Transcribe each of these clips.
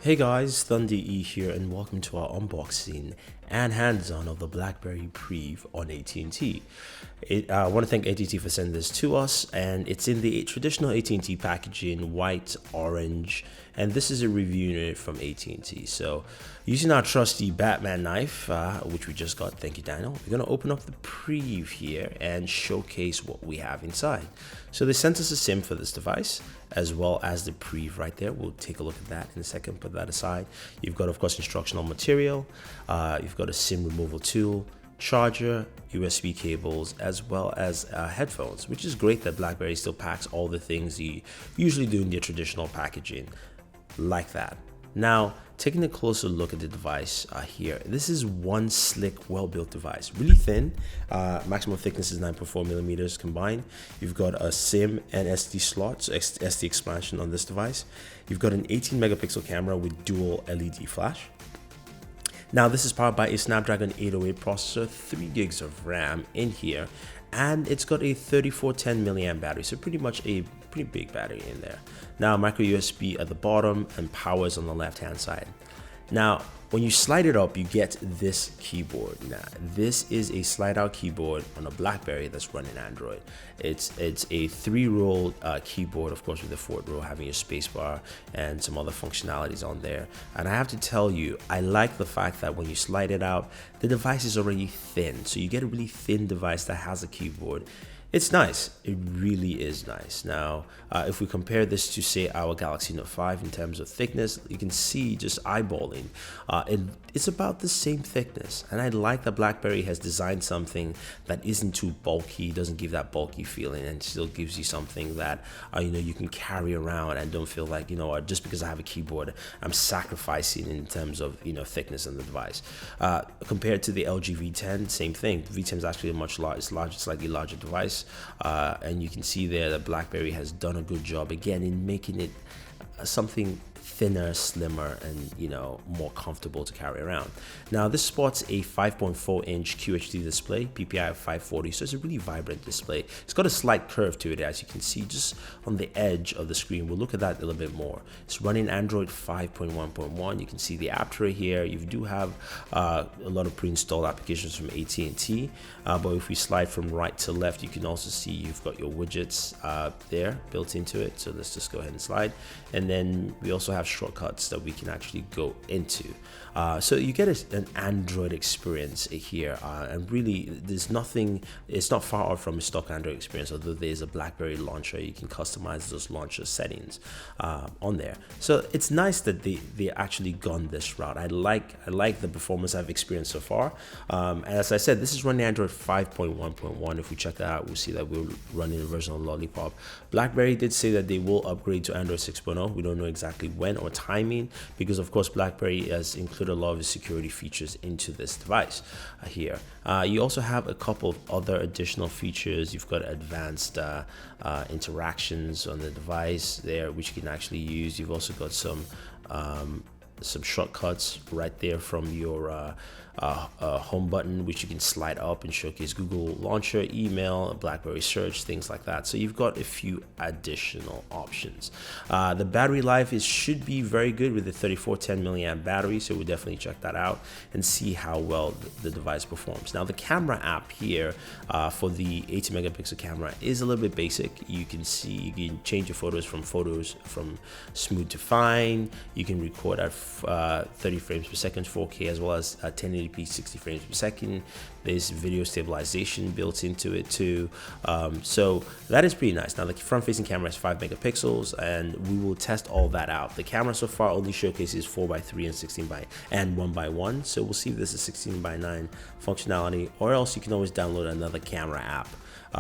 Hey guys, Thunder E here, and welcome to our unboxing and hands-on of the BlackBerry Priv on AT&T. I want to thank AT&T for sending this to us, and it's in the traditional AT&T packaging, white, orange, and this is a review unit from AT&T. So using our trusty Batman knife, which we just got, thank you Daniel, we're going to open up the Priv here and showcase what we have inside. So they sent us a SIM for this device, as well as the Priv right there. We'll take a look at that in a second, put that aside. You've got, of course, instructional material. You've got a SIM removal tool, charger, USB cables, as well as headphones, which is great that BlackBerry still packs all the things you usually do in their traditional packaging like that. Now, taking a closer look at the device here, this is one slick, well-built device, really thin. Maximum thickness is 9.4 millimeters combined. You've got a SIM and SD slot, so SD expansion on this device. You've got an 18 megapixel camera with dual LED flash. Now, this is powered by a Snapdragon 808 processor, 3 gigs of RAM in here, and it's got a 3410 milliamp battery, so pretty much a pretty big battery in there. Now, micro USB at the bottom and powers on the left hand side. Now, when you slide it up, you get this keyboard. Now, this is a slide out keyboard on a BlackBerry that's running Android. It's a 3-roll keyboard, of course, with the 4th row having a space bar and some other functionalities on there. And I have to tell you, I like the fact that when you slide it out, the device is already thin. So you get a really thin device that has a keyboard. It's nice. It really is nice. Now, if we compare this to, say, our Galaxy Note 5 in terms of thickness, you can see just eyeballing, it's about the same thickness. And I like that BlackBerry has designed something that isn't too bulky, doesn't give that bulky feeling, and still gives you something that you can carry around and don't feel like, just because I have a keyboard, I'm sacrificing in terms of thickness in the device. Compared to the LG V10, same thing. The V10 is actually a much slightly larger device. And you can see there that BlackBerry has done a good job again in making it something thinner, slimmer, and more comfortable to carry around. Now, this sports a 5.4-inch QHD display, PPI of 540, so it's a really vibrant display. It's got a slight curve to it, as you can see just on the edge of the screen. We'll look at that a little bit more. It's running Android 5.1.1. You can see the app tray here. You do have a lot of pre-installed applications from AT&T, but if we slide from right to left, you can also see you've got your widgets there built into it. So let's just go ahead and slide, and then we also have shortcuts that we can actually go into. So you get an Android experience here, and really there's nothing, it's not far off from a stock Android experience, although there's a BlackBerry launcher. You can customize those launcher settings on there. So it's nice that they actually gone this route. I like the performance I've experienced so far. And as I said, this is running Android 5.1.1. If we check that out, we'll see that we're running a version of Lollipop. BlackBerry did say that they will upgrade to Android 6.0. We don't know exactly when or timing, because of course BlackBerry has included a lot of the security features into this device here. You also have a couple of other additional features. You've got advanced interactions on the device there, which you can actually use. You've also got some shortcuts right there from your home button, which you can slide up and showcase Google Launcher, email, BlackBerry Search, things like that. So you've got a few additional options. The battery life should be very good with the 3410 milliamp battery, so we'll definitely check that out and see how well the device performs. Now, the camera app here for the 80 megapixel camera is a little bit basic. You can see you can change your photos from smooth to fine. You can record at 30 frames per second 4K, as well as 1080p 60 frames per second. There's video stabilization built into it too, so that is pretty nice. Now, the front facing camera is 5 megapixels, and we will test all that out. The camera so far only showcases 4x3 and 1x1, so we'll see if this is 16:9 functionality, or else you can always download another camera app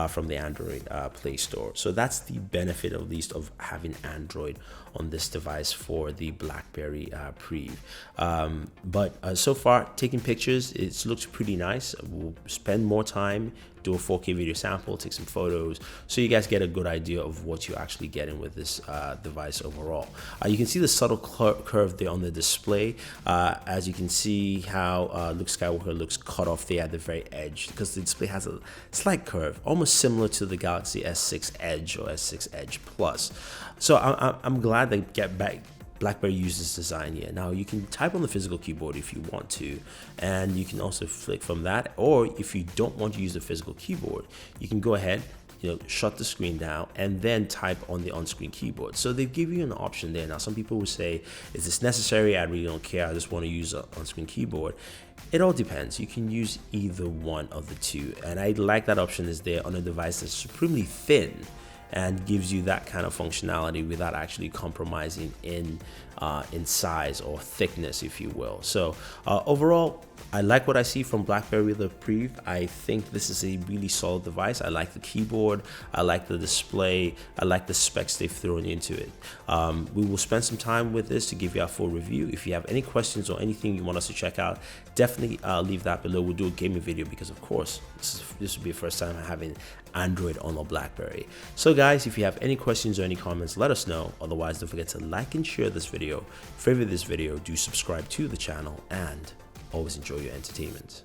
from the Android Play Store. So that's the benefit, at least, of having Android on this device for the BlackBerry Priv. But so far, taking pictures, it looks pretty nice. We'll spend more time, do a 4K video sample, take some photos, so you guys get a good idea of what you're actually getting with this device overall. You can see the subtle curve there on the display. As you can see how Luke Skywalker looks cut off there at the very edge, because the display has a slight curve, almost similar to the Galaxy S6 Edge or S6 Edge Plus. So I'm glad they BlackBerry uses design here. Now you can type on the physical keyboard if you want to, and you can also flick from that, or if you don't want to use the physical keyboard, you can go ahead, shut the screen down and then type on the on-screen keyboard. So they give you an option there. Now some people will say, is this necessary? I really don't care, I just want to use an on-screen keyboard. It all depends. You can use either one of the two, and I like that option is there on a device that's supremely thin and gives you that kind of functionality without actually compromising in size or thickness, if you will. So overall, I like what I see from BlackBerry the Priv. I think this is a really solid device. I like the keyboard, I like the display, I like the specs they've thrown into it. We will spend some time with this to give you our full review. If you have any questions or anything you want us to check out, definitely leave that below. We'll do a gaming video because, of course, this will be the first time having Android on a BlackBerry. So guys, if you have any questions or any comments, let us know. Otherwise, don't forget to like and share this video, favorite this video, do subscribe to the channel, and always enjoy your entertainment.